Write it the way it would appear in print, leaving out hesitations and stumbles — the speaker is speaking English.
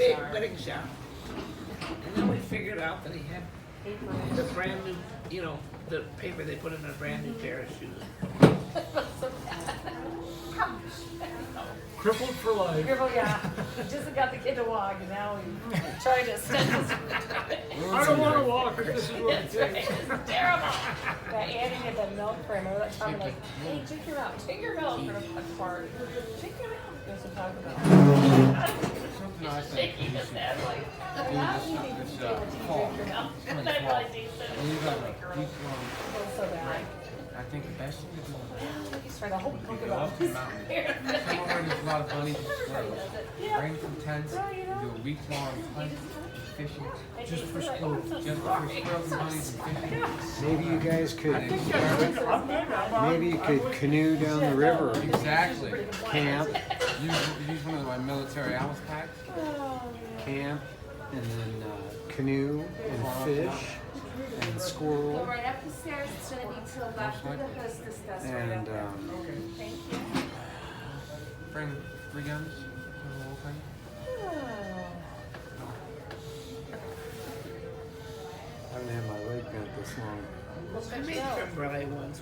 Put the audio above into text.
big wedding shop. And then we figured out that he had the brand new, you know, the paper they put in a brand new pair of shoes. Crippled for life. Yeah, he just got the kid to walk, and now he's trying to extend his I don't want to walk if this is what it That's right, takes. it's terrible. That Annie had that milk for him. Remember that time, like, hey, drink your milk, take your milk for a party. Drink your milk. That's what I'm talking about. Something I think Shaking we his should head like, do how this, do you think this you feel when you fall. drink your milk? It's And gonna I fall. realized he said, And you got a like, week long feels so bad. break. I think the best thing to do He's trying to hold would be book go about up to the mountain. Somewhere where there's a lot of bunnies and squirrels. Bring some tents, do a week long hunt, fishing. Just for squirrels. Just for squirrels and bunnies and fishing. Maybe you guys could, I think maybe you could canoe down the river, exactly. camp, Use one of my military Alice packs. camp, and then canoe and fish and Go squirrel right up the stairs. It's gonna be till after the hostess does right and up there. Thank you. Bring 3 guns for the whole thing. I haven't had my leg bent this long. I made creme brulee once.